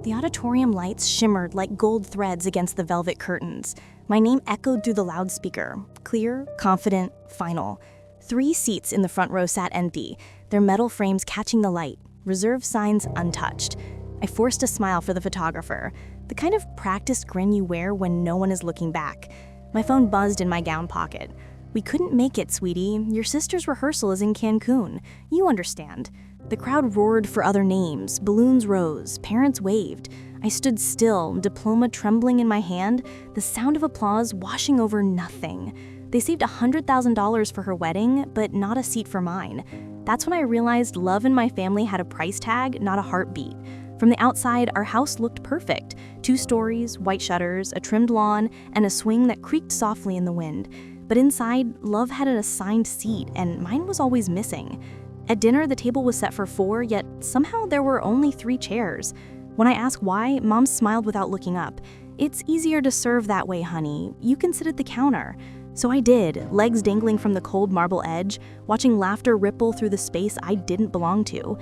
The auditorium lights shimmered like gold threads against the velvet curtains. My name echoed through the loudspeaker. Clear, confident, final. 3 seats in the front row sat empty, their metal frames catching the light, reserved signs untouched. I forced a smile for the photographer, the kind of practiced grin you wear when no one is looking back. My phone buzzed in my gown pocket. "We couldn't make it, sweetie. Your sister's rehearsal is in Cancun. You understand." The crowd roared for other names, balloons rose, parents waved. I stood still, diploma trembling in my hand, the sound of applause washing over nothing. They saved $100,000 for her wedding, but not a seat for mine. That's when I realized love in my family had a price tag, not a heartbeat. From the outside, our house looked perfect. 2 stories, white shutters, a trimmed lawn, and a swing that creaked softly in the wind. But inside, love had an assigned seat, and mine was always missing. At dinner, the table was set for 4, yet somehow there were only 3 chairs. When I asked why, Mom smiled without looking up. "It's easier to serve that way, honey. You can sit at the counter." So I did, legs dangling from the cold marble edge, watching laughter ripple through the space I didn't belong to.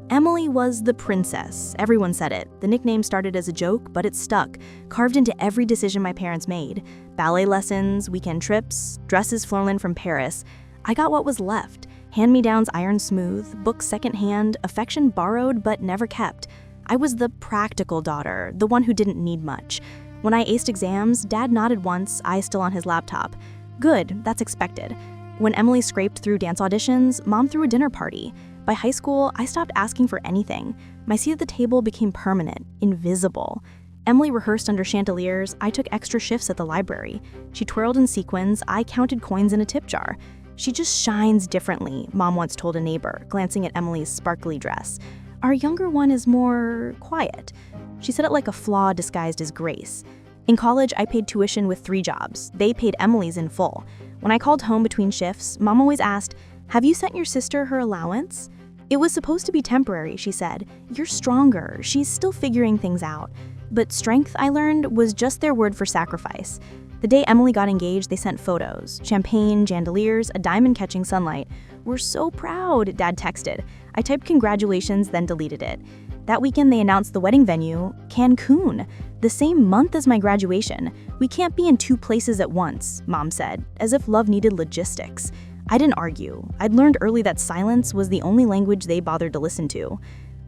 Emily was the princess. Everyone said it. The nickname started as a joke, but it stuck, carved into every decision my parents made. Ballet lessons, weekend trips, dresses flown from Paris. I got what was left. Hand-me-downs iron smooth, books secondhand, affection borrowed but never kept. I was the practical daughter, the one who didn't need much. When I aced exams, Dad nodded once, eyes still on his laptop. Good, that's expected. When Emily scraped through dance auditions, Mom threw a dinner party. By high school, I stopped asking for anything. My seat at the table became permanent, invisible. Emily rehearsed under chandeliers, I took extra shifts at the library. She twirled in sequins, I counted coins in a tip jar. "She just shines differently," Mom once told a neighbor, glancing at Emily's sparkly dress. "Our younger one is more quiet." She said it like a flaw disguised as grace. In college, I paid tuition with 3 jobs. They paid Emily's in full. When I called home between shifts, Mom always asked, "Have you sent your sister her allowance?" "It was supposed to be temporary," she said. "You're stronger. She's still figuring things out." But strength, I learned, was just their word for sacrifice. The day Emily got engaged, they sent photos. Champagne, chandeliers, a diamond-catching sunlight. "We're so proud," Dad texted. I typed congratulations, then deleted it. That weekend, they announced the wedding venue, Cancun, the same month as my graduation. "We can't be in 2 places at once," Mom said, as if love needed logistics. I didn't argue. I'd learned early that silence was the only language they bothered to listen to.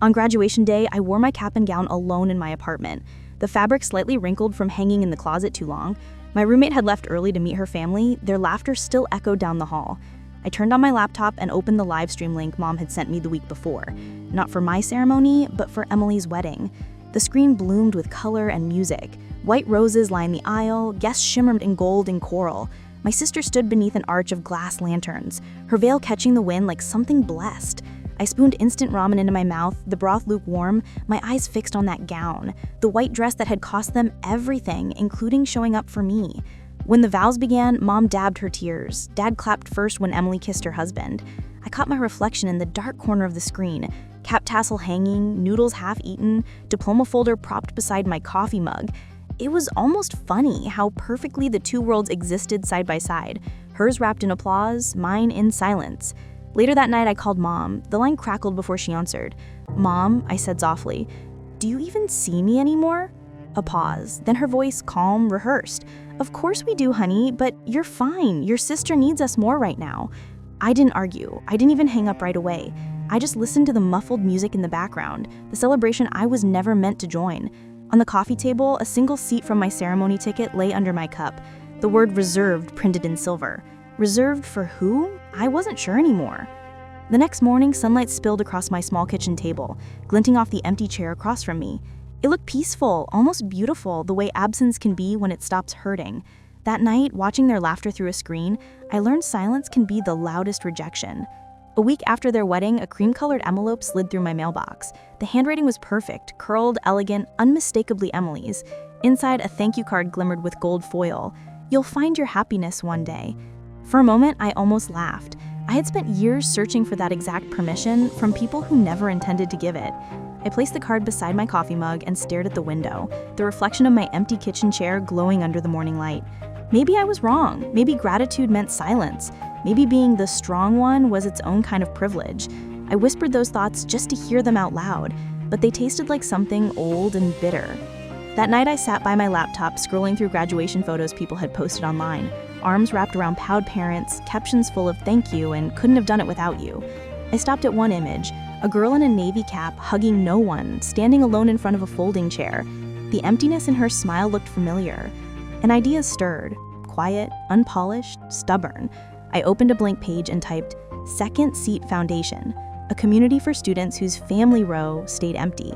On graduation day, I wore my cap and gown alone in my apartment. The fabric slightly wrinkled from hanging in the closet too long. My roommate had left early to meet her family. Their laughter still echoed down the hall. I turned on my laptop and opened the live stream link Mom had sent me the week before. Not for my ceremony, but for Emily's wedding. The screen bloomed with color and music. White roses lined the aisle, guests shimmered in gold and coral. My sister stood beneath an arch of glass lanterns, her veil catching the wind like something blessed. I spooned instant ramen into my mouth, the broth lukewarm, my eyes fixed on that gown, the white dress that had cost them everything, including showing up for me. When the vows began, Mom dabbed her tears. Dad clapped first when Emily kissed her husband. I caught my reflection in the dark corner of the screen, cap tassel hanging, noodles half eaten, diploma folder propped beside my coffee mug. It was almost funny how perfectly the 2 worlds existed side by side, hers wrapped in applause, mine in silence. Later that night, I called Mom. The line crackled before she answered. "Mom," I said softly, "do you even see me anymore?" A pause, then her voice calm, rehearsed. "Of course we do, honey, but you're fine. Your sister needs us more right now." I didn't argue. I didn't even hang up right away. I just listened to the muffled music in the background, the celebration I was never meant to join. On the coffee table, a single seat from my ceremony ticket lay under my cup, the word reserved printed in silver. Reserved for who? I wasn't sure anymore. The next morning, sunlight spilled across my small kitchen table, glinting off the empty chair across from me. It looked peaceful, almost beautiful, the way absence can be when it stops hurting. That night, watching their laughter through a screen, I learned silence can be the loudest rejection. A week after their wedding, a cream-colored envelope slid through my mailbox. The handwriting was perfect, curled, elegant, unmistakably Emily's. Inside, a thank you card glimmered with gold foil. "You'll find your happiness one day." For a moment, I almost laughed. I had spent years searching for that exact permission from people who never intended to give it. I placed the card beside my coffee mug and stared at the window, the reflection of my empty kitchen chair glowing under the morning light. Maybe I was wrong. Maybe gratitude meant silence. Maybe being the strong one was its own kind of privilege. I whispered those thoughts just to hear them out loud, but they tasted like something old and bitter. That night I sat by my laptop scrolling through graduation photos people had posted online, arms wrapped around proud parents, captions full of thank you and couldn't have done it without you. I stopped at one image, a girl in a navy cap hugging no one, standing alone in front of a folding chair. The emptiness in her smile looked familiar. An idea stirred, quiet, unpolished, stubborn. I opened a blank page and typed, Second Seat Foundation, a community for students whose family row stayed empty.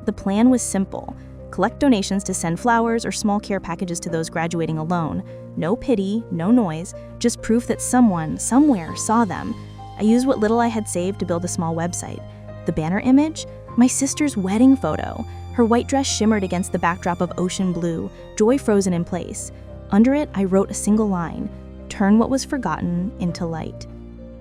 The plan was simple. Collect donations to send flowers or small care packages to those graduating alone. No pity, no noise, just proof that someone, somewhere, saw them. I used what little I had saved to build a small website. The banner image? My sister's wedding photo. Her white dress shimmered against the backdrop of ocean blue, joy frozen in place. Under it, I wrote a single line, turn what was forgotten into light.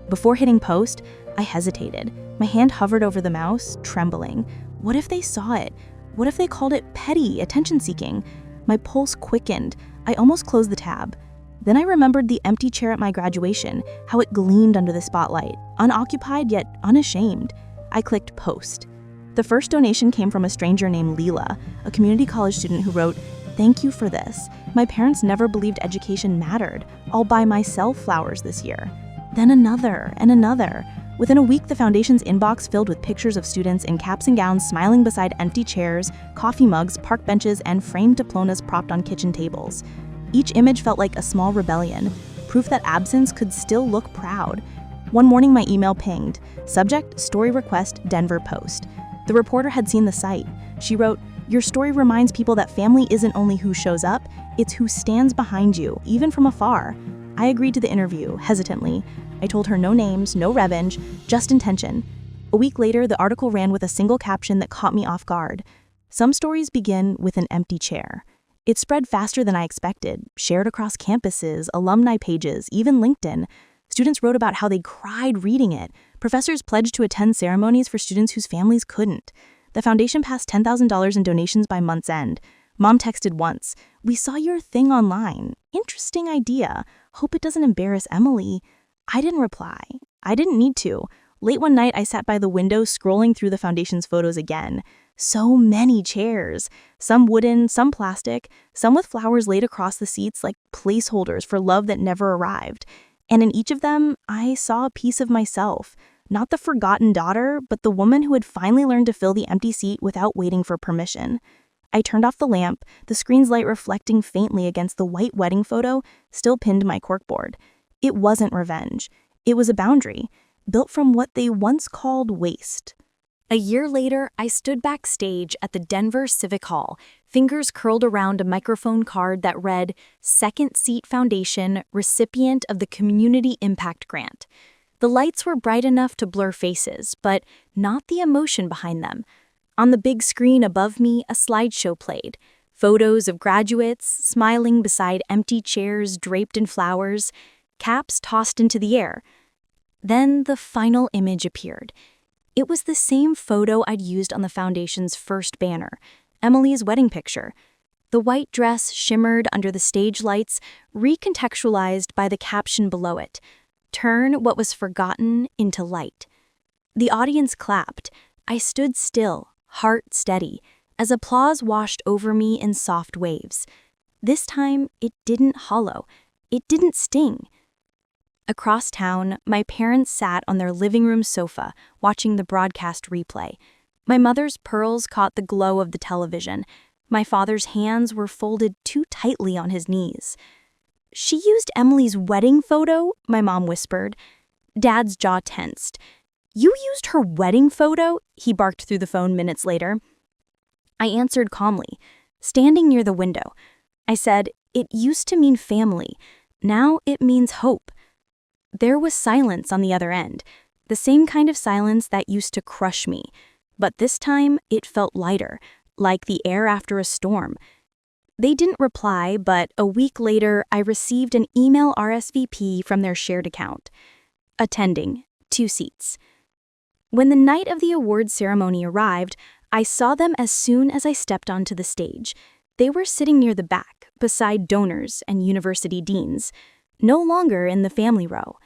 Before hitting post, I hesitated. My hand hovered over the mouse, trembling. What if they saw it? What if they called it petty, attention-seeking? My pulse quickened. I almost closed the tab. Then I remembered the empty chair at my graduation, how it gleamed under the spotlight, unoccupied yet unashamed. I clicked post. The first donation came from a stranger named Leela, a community college student who wrote, "Thank you for this. My parents never believed education mattered. I'll buy myself flowers this year." Then another and another. Within a week, the foundation's inbox filled with pictures of students in caps and gowns smiling beside empty chairs, coffee mugs, park benches, and framed diplomas propped on kitchen tables. Each image felt like a small rebellion, proof that absence could still look proud. One morning, my email pinged. Subject, story request, Denver Post. The reporter had seen the site. She wrote, "Your story reminds people that family isn't only who shows up, it's who stands behind you, even from afar." I agreed to the interview, hesitantly. I told her no names, no revenge, just intention. A week later, the article ran with a single caption that caught me off guard. Some stories begin with an empty chair. It spread faster than I expected, shared across campuses, alumni pages, even LinkedIn. Students wrote about how they cried reading it. Professors pledged to attend ceremonies for students whose families couldn't. The foundation passed $10,000 in donations by month's end. Mom texted once, "We saw your thing online. Interesting idea. Hope it doesn't embarrass Emily." I didn't reply. I didn't need to. Late one night, I sat by the window scrolling through the foundation's photos again. So many chairs. Some wooden, some plastic, some with flowers laid across the seats like placeholders for love that never arrived. And in each of them, I saw a piece of myself. Not the forgotten daughter, but the woman who had finally learned to fill the empty seat without waiting for permission. I turned off the lamp, the screen's light reflecting faintly against the white wedding photo still pinned to my corkboard. It wasn't revenge. It was a boundary, built from what they once called waste. A year later, I stood backstage at the Denver Civic Hall, fingers curled around a microphone card that read, Second Seat Foundation, recipient of the Community Impact Grant. The lights were bright enough to blur faces, but not the emotion behind them. On the big screen above me, a slideshow played. Photos of graduates, smiling beside empty chairs draped in flowers, caps tossed into the air. Then the final image appeared. It was the same photo I'd used on the foundation's first banner, Emily's wedding picture. The white dress shimmered under the stage lights, recontextualized by the caption below it, "Turn what was forgotten into light." The audience clapped. I stood still, heart steady, as applause washed over me in soft waves. This time, it didn't hollow. It didn't sting. Across town, my parents sat on their living room sofa, watching the broadcast replay. My mother's pearls caught the glow of the television. My father's hands were folded too tightly on his knees. "She used Emily's wedding photo?" my mom whispered. Dad's jaw tensed. "You used her wedding photo?" he barked through the phone minutes later. I answered calmly, standing near the window. I said, "It used to mean family. Now it means hope." There was silence on the other end, the same kind of silence that used to crush me. But this time, it felt lighter, like the air after a storm. They didn't reply, but a week later, I received an email RSVP from their shared account. Attending, 2 seats. When the night of the awards ceremony arrived, I saw them as soon as I stepped onto the stage. They were sitting near the back, beside donors and university deans, no longer in the family row.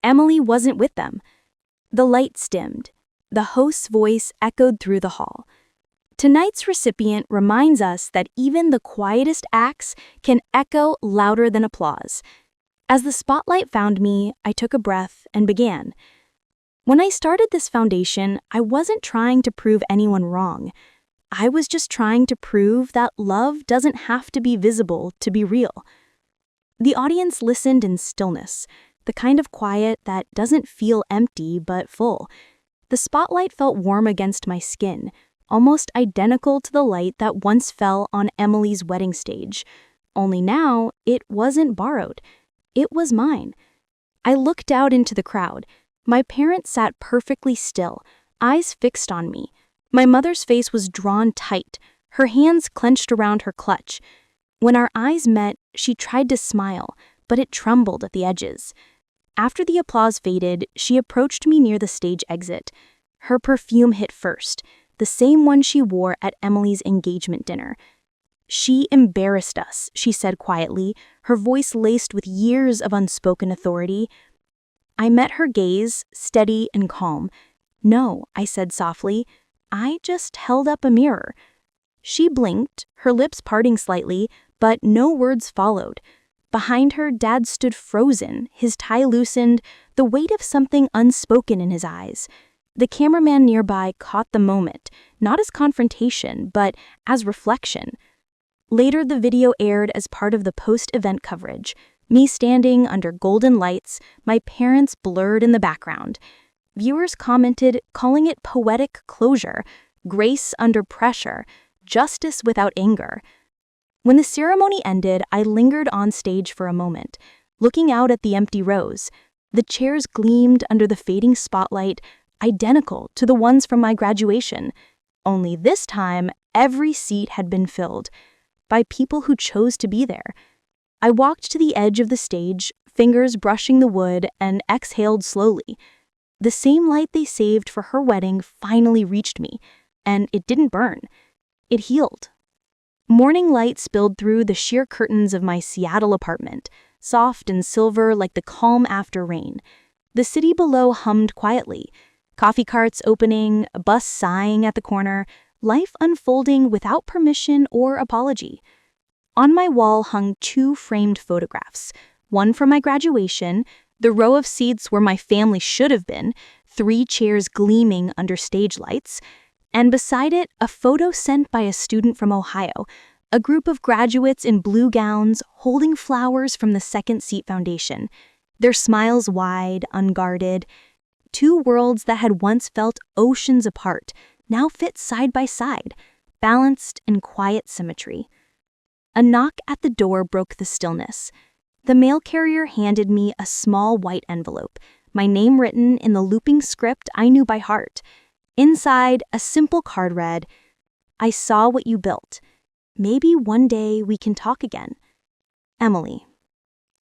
Emily wasn't with them. The lights dimmed. the host's voice echoed through the hall. Tonight's recipient reminds us that even the quietest acts can echo louder than applause. As the spotlight found me, I took a breath and began. When I started this foundation, I wasn't trying to prove anyone wrong. I was just trying to prove that love doesn't have to be visible to be real. The audience listened in stillness, the kind of quiet that doesn't feel empty but full. The spotlight felt warm against my skin, almost identical to the light that once fell on Emily's wedding stage. Only now, it wasn't borrowed. It was mine. I looked out into the crowd. My parents sat perfectly still, eyes fixed on me. My mother's face was drawn tight, her hands clenched around her clutch. When our eyes met, she tried to smile, but it trembled at the edges. After the applause faded, she approached me near the stage exit. Her perfume hit first, the same one she wore at Emily's engagement dinner. "She embarrassed us," she said quietly, her voice laced with years of unspoken authority. I met her gaze, steady and calm. "No," I said softly, "I just held up a mirror." She blinked, her lips parting slightly, but no words followed. Behind her, Dad stood frozen, his tie loosened, the weight of something unspoken in his eyes. The cameraman nearby caught the moment, not as confrontation, but as reflection. Later, the video aired as part of the post-event coverage. Me standing under golden lights, my parents blurred in the background. Viewers commented, calling it poetic closure, grace under pressure, justice without anger. When the ceremony ended, I lingered on stage for a moment, looking out at the empty rows. The chairs gleamed under the fading spotlight, identical to the ones from my graduation. Only this time, every seat had been filled by people who chose to be there. I walked to the edge of the stage, fingers brushing the wood, and exhaled slowly. The same light they saved for her wedding finally reached me, and it didn't burn. It healed. Morning light spilled through the sheer curtains of my Seattle apartment, soft and silver like the calm after rain. The city below hummed quietly. Coffee carts opening, a bus sighing at the corner, life unfolding without permission or apology. On my wall hung 2 framed photographs, one from my graduation, the row of seats where my family should have been, 3 chairs gleaming under stage lights, and beside it, a photo sent by a student from Ohio, a group of graduates in blue gowns holding flowers from the Second Seat Foundation, their smiles wide, unguarded. 2 worlds that had once felt oceans apart now fit side by side, balanced in quiet symmetry. A knock at the door broke the stillness. The mail carrier handed me a small white envelope, my name written in the looping script I knew by heart. Inside, a simple card read, "I saw what you built. Maybe one day we can talk again. Emily."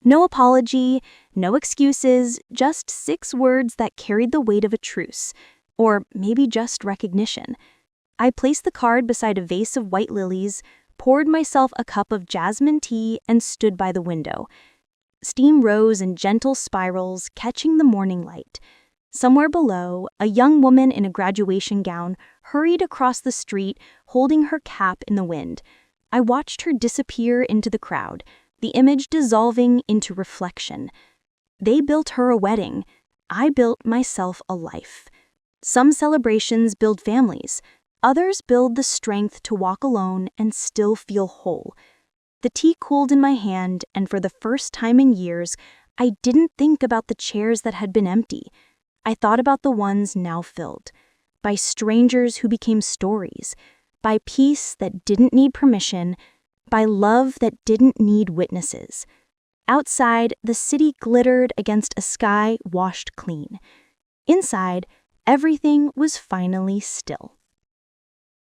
No apology, no excuses, just 6 words that carried the weight of a truce, or maybe just recognition. I placed the card beside a vase of white lilies, poured myself a cup of jasmine tea, and stood by the window. Steam rose in gentle spirals, catching the morning light. Somewhere below, a young woman in a graduation gown hurried across the street, holding her cap in the wind. I watched her disappear into the crowd, the image dissolving into reflection. They built her a wedding. I built myself a life. Some celebrations build families. Others build the strength to walk alone and still feel whole. The tea cooled in my hand, and for the first time in years, I didn't think about the chairs that had been empty. I thought about the ones now filled, by strangers who became stories, by peace that didn't need permission, by love that didn't need witnesses. Outside, the city glittered against a sky washed clean. Inside, everything was finally still.